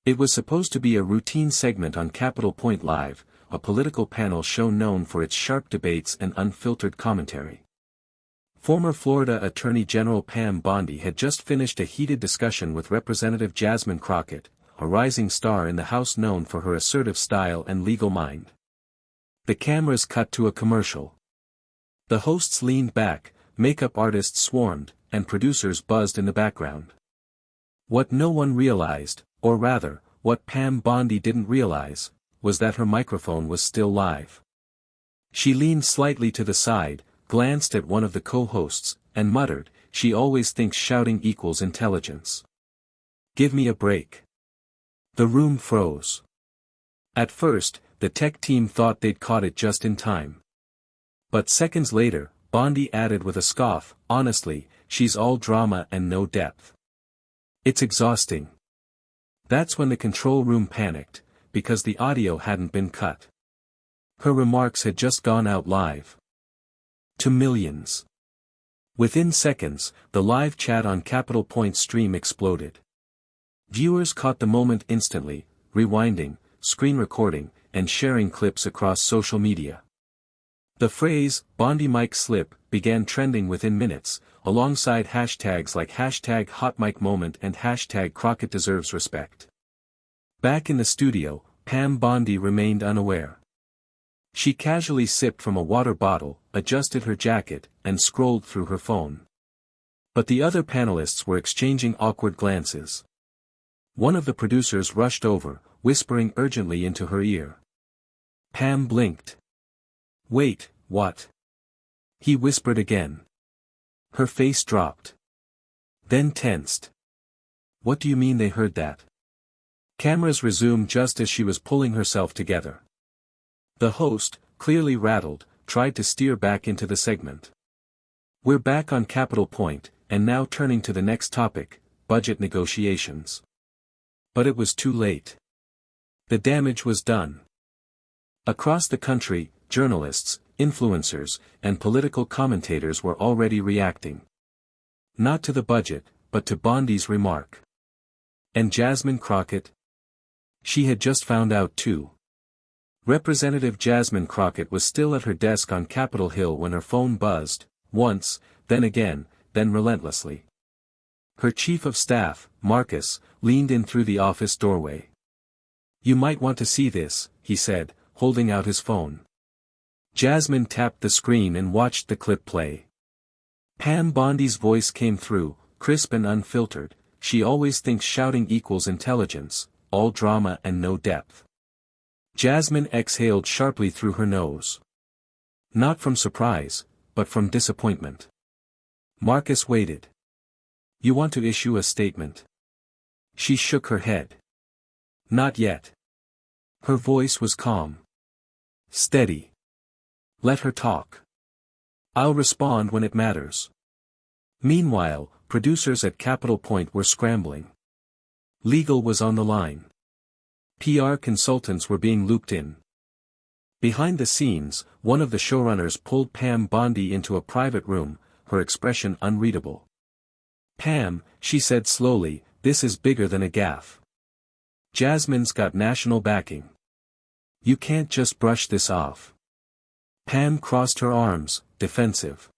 It was supposed to be a routine segment on Capitol Point Live, a political panel show known for its sharp debates and unfiltered commentary. Former Florida Attorney General Pam Bondi had just finished a heated discussion with Representative Jasmine Crockett, a rising star in the House known for her assertive style and legal mind. The cameras cut to a commercial. The hosts leaned back, makeup artists swarmed, and producers buzzed in the background. What no one realized, or rather, what Pam Bondi didn't realize, was that her microphone was still live. She leaned slightly to the side, glanced at one of the co-hosts, and muttered, "She always thinks shouting equals intelligence. Give me a break." The room froze. At first, the tech team thought they'd caught it just in time. But seconds later, Bondi added with a scoff, "Honestly, she's all drama and no depth. It's exhausting." That's when the control room panicked, because the audio hadn't been cut. Her remarks had just gone out live. To millions. Within seconds, the live chat on Capitol Point stream exploded. Viewers caught the moment instantly, rewinding, screen recording, and sharing clips across social media. The phrase, "Bondi mic slip," began trending within minutes, alongside hashtags like #HotMicMoment and #Crockett deserves respect. Back in the studio, Pam Bondi remained unaware. She casually sipped from a water bottle, adjusted her jacket, and scrolled through her phone. But the other panelists were exchanging awkward glances. One of the producers rushed over, whispering urgently into her ear. Pam blinked. "Wait, what?" he whispered again. Her face dropped. Then tensed. "What do you mean they heard that?" Cameras resumed just as she was pulling herself together. The host, clearly rattled, tried to steer back into the segment. "We're back on Capitol Point, and now turning to the next topic, budget negotiations." But it was too late. The damage was done. Across the country, journalists, influencers, and political commentators were already reacting. Not to the budget, but to Bondi's remark. And Jasmine Crockett? She had just found out too. Representative Jasmine Crockett was still at her desk on Capitol Hill when her phone buzzed, once, then again, then relentlessly. Her chief of staff, Marcus, leaned in through the office doorway. "You might want to see this," he said, holding out his phone. Jasmine tapped the screen and watched the clip play. Pam Bondi's voice came through, crisp and unfiltered. "She always thinks shouting equals intelligence, all drama and no depth." Jasmine exhaled sharply through her nose. Not from surprise, but from disappointment. Marcus waited. "You want to issue a statement?" She shook her head. "Not yet." Her voice was calm. Steady. "Let her talk. I'll respond when it matters." Meanwhile, producers at Capitol Point were scrambling. Legal was on the line. PR consultants were being looped in. Behind the scenes, one of the showrunners pulled Pam Bondi into a private room, her expression unreadable. "Pam," she said slowly, "this is bigger than a gaffe. Jasmine's got national backing. You can't just brush this off." Pam crossed her arms, defensive.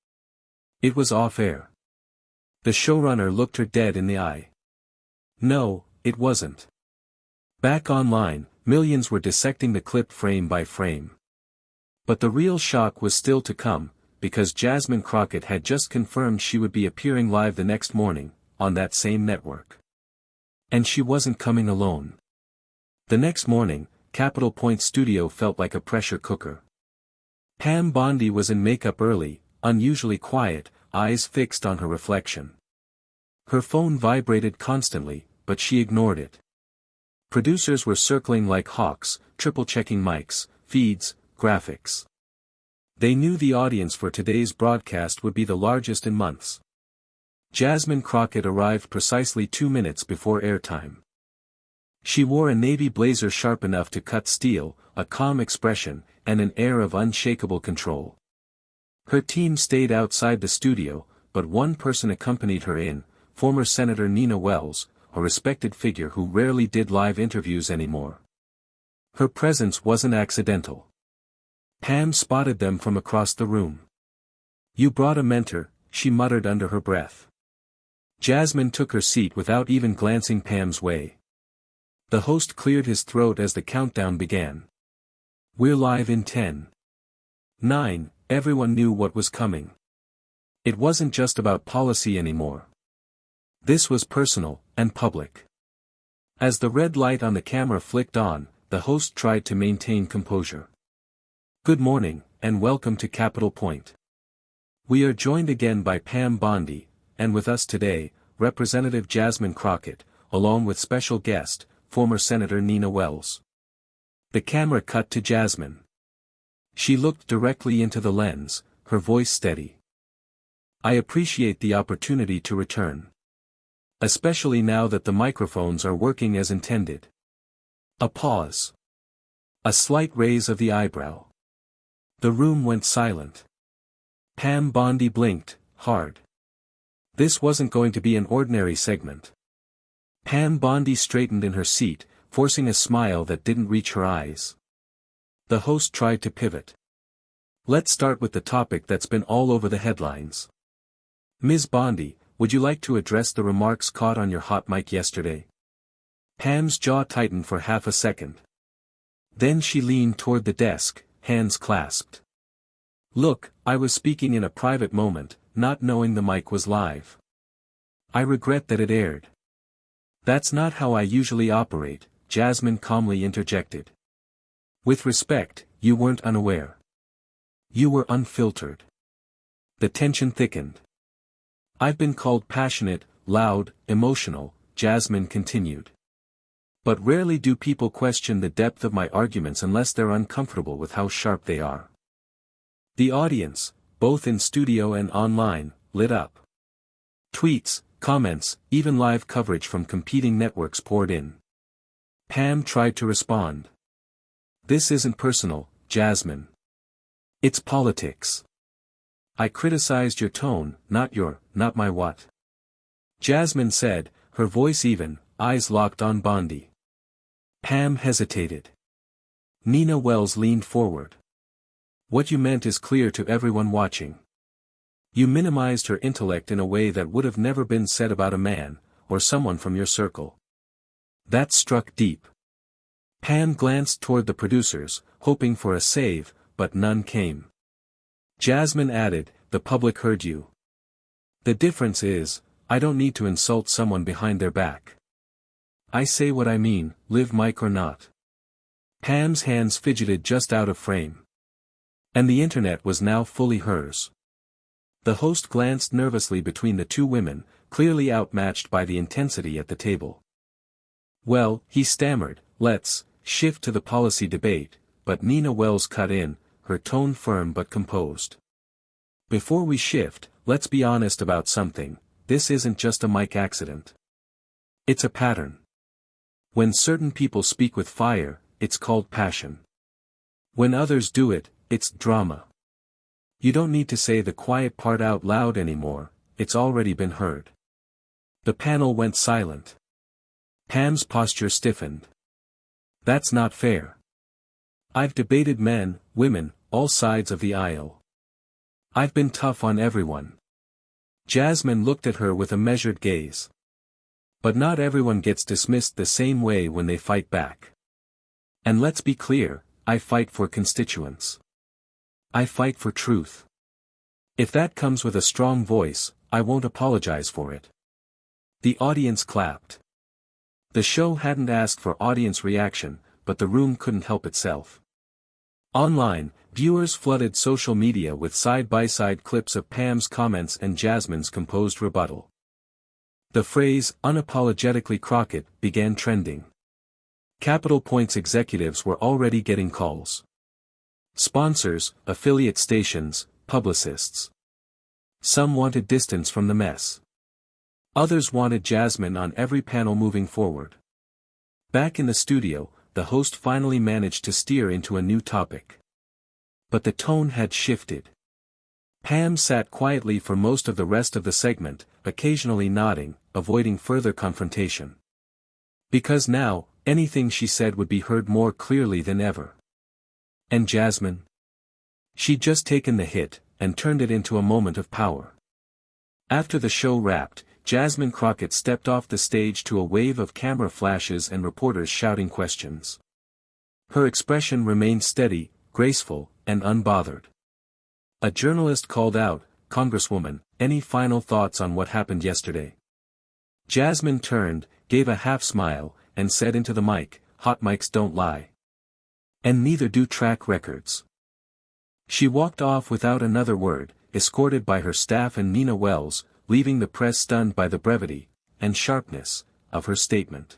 It was off-air. The showrunner looked her dead in the eye. "No, it wasn't." Back online, millions were dissecting the clip frame by frame. But the real shock was still to come, because Jasmine Crockett had just confirmed she would be appearing live the next morning, on that same network. And she wasn't coming alone. The next morning, Capitol Point studio felt like a pressure cooker. Pam Bondi was in makeup early, unusually quiet, eyes fixed on her reflection. Her phone vibrated constantly, but she ignored it. Producers were circling like hawks, triple-checking mics, feeds, graphics. They knew the audience for today's broadcast would be the largest in months. Jasmine Crockett arrived precisely 2 minutes before airtime. She wore a navy blazer sharp enough to cut steel, a calm expression, and an air of unshakable control. Her team stayed outside the studio, but one person accompanied her in, former Senator Nina Wells, a respected figure who rarely did live interviews anymore. Her presence wasn't accidental. Pam spotted them from across the room. "You brought a mentor," she muttered under her breath. Jasmine took her seat without even glancing Pam's way. The host cleared his throat as the countdown began. "We're live in 10, 9, everyone knew what was coming. It wasn't just about policy anymore. This was personal, and public. As the red light on the camera flicked on, the host tried to maintain composure. "Good morning, and welcome to Capitol Point. We are joined again by Pam Bondi, and with us today, Representative Jasmine Crockett, along with special guest, former Senator Nina Wells." The camera cut to Jasmine. She looked directly into the lens, her voice steady. "I appreciate the opportunity to return. Especially now that the microphones are working as intended." A pause. A slight raise of the eyebrow. The room went silent. Pam Bondi blinked, hard. This wasn't going to be an ordinary segment. Pam Bondi straightened in her seat, forcing a smile that didn't reach her eyes. The host tried to pivot. "Let's start with the topic that's been all over the headlines. Ms. Bondi, would you like to address the remarks caught on your hot mic yesterday?" Pam's jaw tightened for half a second. Then she leaned toward the desk, hands clasped. "Look, I was speaking in a private moment, not knowing the mic was live. I regret that it aired." "That's not how I usually operate," Jasmine calmly interjected. "With respect, you weren't unaware. You were unfiltered." The tension thickened. "I've been called passionate, loud, emotional," Jasmine continued. "But rarely do people question the depth of my arguments unless they're uncomfortable with how sharp they are." The audience, both in studio and online, lit up. Tweets, comments, even live coverage from competing networks poured in. Pam tried to respond. "This isn't personal, Jasmine. It's politics. I criticized your tone, not my what." Jasmine said, her voice even, eyes locked on Bondi. Pam hesitated. Nina Wells leaned forward. "What you meant is clear to everyone watching. You minimized her intellect in a way that would have never been said about a man, or someone from your circle. That struck deep." Pam glanced toward the producers, hoping for a save, but none came. Jasmine added, "The public heard you. The difference is, I don't need to insult someone behind their back. I say what I mean, live mic or not." Pam's hands fidgeted just out of frame. And the internet was now fully hers. The host glanced nervously between the two women, clearly outmatched by the intensity at the table. "Well," he stammered, "let's shift to the policy debate," but Nina Wells cut in, her tone firm but composed. "Before we shift, let's be honest about something. This isn't just a mic accident. It's a pattern. When certain people speak with fire, it's called passion. When others do it, it's drama. You don't need to say the quiet part out loud anymore, it's already been heard." The panel went silent. Pam's posture stiffened. "That's not fair. I've debated men, women, all sides of the aisle. I've been tough on everyone." Jasmine looked at her with a measured gaze. "But not everyone gets dismissed the same way when they fight back. And let's be clear, I fight for constituents. I fight for truth. If that comes with a strong voice, I won't apologize for it." The audience clapped. The show hadn't asked for audience reaction, but the room couldn't help itself. Online, viewers flooded social media with side-by-side clips of Pam's comments and Jasmine's composed rebuttal. The phrase, "unapologetically Crockett," began trending. Capitol Point's executives were already getting calls. Sponsors, affiliate stations, publicists. Some wanted distance from the mess. Others wanted Jasmine on every panel moving forward. Back in the studio, the host finally managed to steer into a new topic. But the tone had shifted. Pam sat quietly for most of the rest of the segment, occasionally nodding, avoiding further confrontation. Because now, anything she said would be heard more clearly than ever. And Jasmine? She'd just taken the hit, and turned it into a moment of power. After the show wrapped, Jasmine Crockett stepped off the stage to a wave of camera flashes and reporters shouting questions. Her expression remained steady, graceful, and unbothered. A journalist called out, "Congresswoman, any final thoughts on what happened yesterday?" Jasmine turned, gave a half-smile, and said into the mic, "Hot mics don't lie. And neither do track records." She walked off without another word, escorted by her staff and Nina Wells, leaving the press stunned by the brevity and sharpness of her statement.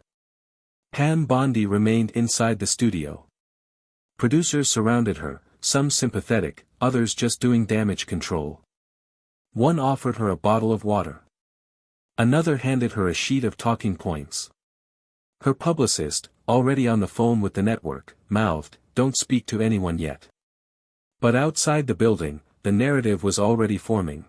Pam Bondi remained inside the studio. Producers surrounded her, some sympathetic, others just doing damage control. One offered her a bottle of water. Another handed her a sheet of talking points. Her publicist, already on the phone with the network, mouthed, "Don't speak to anyone yet." But outside the building, the narrative was already forming.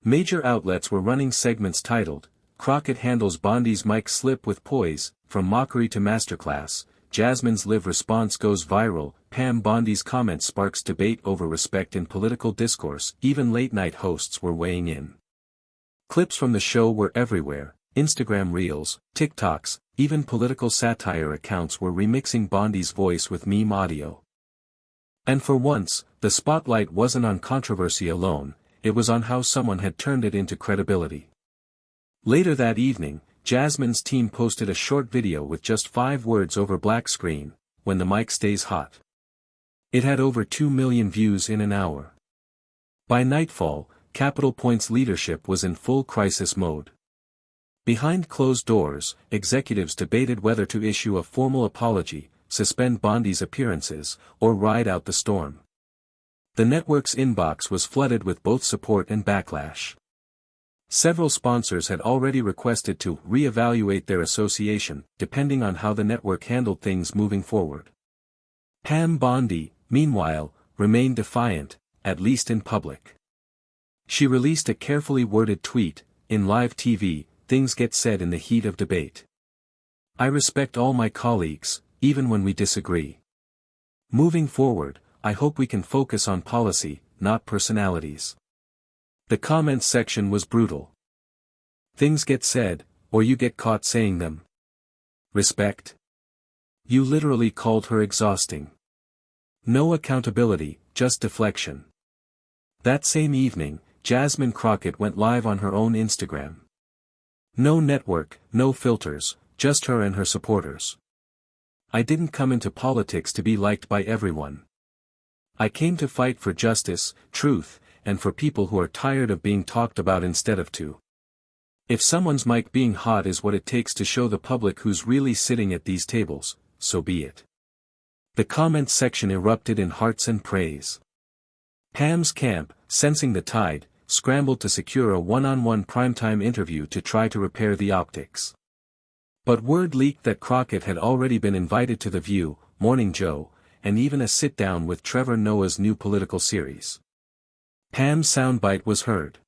Major outlets were running segments titled, "Crockett handles Bondi's mic slip with poise, from mockery to masterclass, Jasmine's live response goes viral, Pam Bondi's comment sparks debate over respect in political discourse." Even late-night hosts were weighing in. Clips from the show were everywhere, Instagram Reels, TikToks, even political satire accounts were remixing Bondi's voice with meme audio. And for once, the spotlight wasn't on controversy alone, it was on how someone had turned it into credibility. Later that evening, Jasmine's team posted a short video with just 5 words over black screen, "When the mic stays hot." It had over 2 million views in an hour. By nightfall, Capitol Point's leadership was in full crisis mode. Behind closed doors, executives debated whether to issue a formal apology, suspend Bondi's appearances, or ride out the storm. The network's inbox was flooded with both support and backlash. Several sponsors had already requested to re-evaluate their association, depending on how the network handled things moving forward. Pam Bondi, meanwhile, remained defiant, at least in public. She released a carefully worded tweet, "In live TV, things get said in the heat of debate. I respect all my colleagues, even when we disagree. Moving forward, I hope we can focus on policy, not personalities." The comments section was brutal. "Things get said, or you get caught saying them. Respect?" You literally called her exhausting. No accountability, just deflection. That same evening, Jasmine Crockett went live on her own Instagram. No network, no filters, just her and her supporters. "I didn't come into politics to be liked by everyone. I came to fight for justice, truth, and for people who are tired of being talked about instead of to. If someone's mic being hot is what it takes to show the public who's really sitting at these tables, so be it." The comments section erupted in hearts and praise. Pam's camp, sensing the tide, scrambled to secure a one-on-one primetime interview to try to repair the optics. But word leaked that Crockett had already been invited to The View, Morning Joe, and even a sit-down with Trevor Noah's new political series. Pam's soundbite was heard.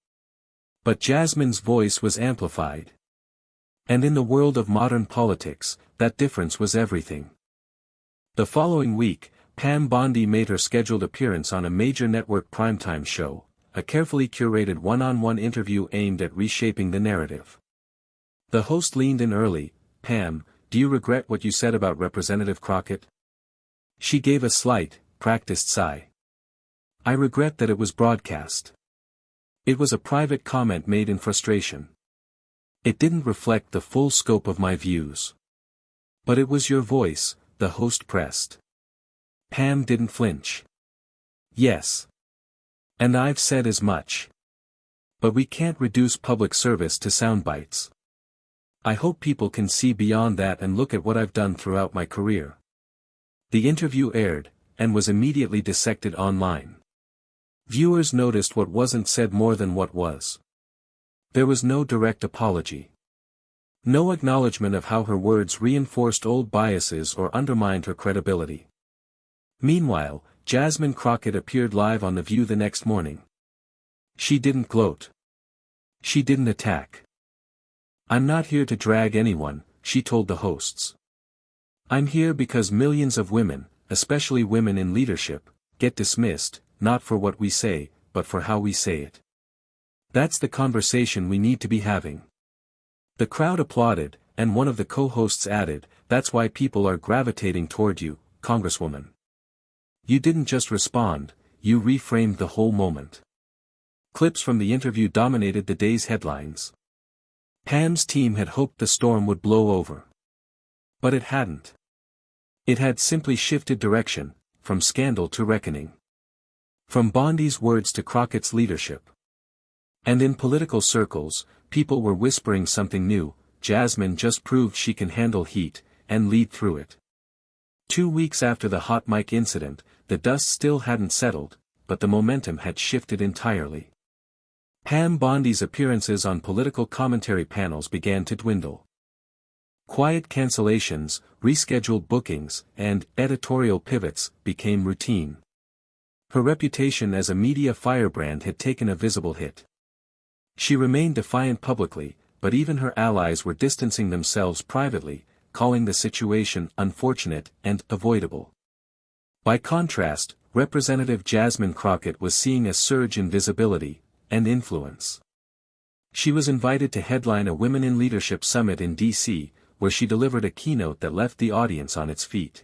But Jasmine's voice was amplified. And in the world of modern politics, that difference was everything. The following week, Pam Bondi made her scheduled appearance on a major network primetime show, a carefully curated one-on-one interview aimed at reshaping the narrative. The host leaned in early. "Pam, do you regret what you said about Representative Crockett?" She gave a slight, practiced sigh. "I regret that it was broadcast. It was a private comment made in frustration. It didn't reflect the full scope of my views." "But it was your voice," the host pressed. Pam didn't flinch. "Yes. And I've said as much. But we can't reduce public service to soundbites. I hope people can see beyond that and look at what I've done throughout my career." The interview aired, and was immediately dissected online. Viewers noticed what wasn't said more than what was. There was no direct apology. No acknowledgement of how her words reinforced old biases or undermined her credibility. Meanwhile, Jasmine Crockett appeared live on The View the next morning. She didn't gloat. She didn't attack. "I'm not here to drag anyone," she told the hosts. I'm here because millions of women, especially women in leadership, get dismissed, not for what we say, but for how we say it. That's the conversation we need to be having. The crowd applauded, and one of the co-hosts added, that's why people are gravitating toward you, Congresswoman. You didn't just respond, you reframed the whole moment. Clips from the interview dominated the day's headlines. Pam's team had hoped the storm would blow over. But it hadn't. It had simply shifted direction, from scandal to reckoning. From Bondi's words to Crockett's leadership. And in political circles, people were whispering something new: Jasmine just proved she can handle heat, and lead through it. 2 weeks after the hot mic incident, the dust still hadn't settled, but the momentum had shifted entirely. Pam Bondi's appearances on political commentary panels began to dwindle. Quiet cancellations, rescheduled bookings, and editorial pivots became routine. Her reputation as a media firebrand had taken a visible hit. She remained defiant publicly, but even her allies were distancing themselves privately, calling the situation unfortunate and avoidable. By contrast, Representative Jasmine Crockett was seeing a surge in visibility and influence. She was invited to headline a Women in Leadership Summit in D.C., where she delivered a keynote that left the audience on its feet.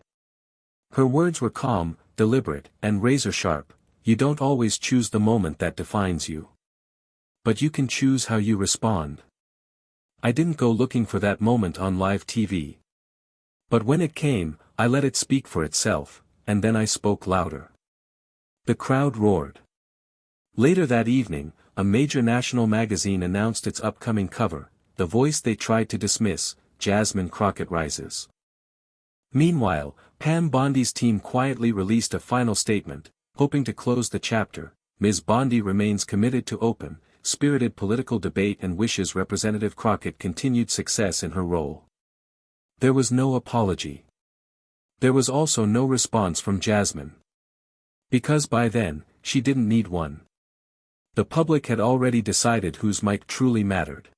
Her words were calm, deliberate, and razor-sharp: you don't always choose the moment that defines you. But you can choose how you respond. I didn't go looking for that moment on live TV. But when it came, I let it speak for itself, and then I spoke louder. The crowd roared. Later that evening, a major national magazine announced its upcoming cover: the voice they tried to dismiss, Jasmine Crockett rises. Meanwhile, Pam Bondi's team quietly released a final statement, hoping to close the chapter. Ms. Bondi remains committed to open, spirited political debate and wishes Representative Crockett continued success in her role. There was no apology. There was also no response from Jasmine. Because by then, she didn't need one. The public had already decided whose mic truly mattered.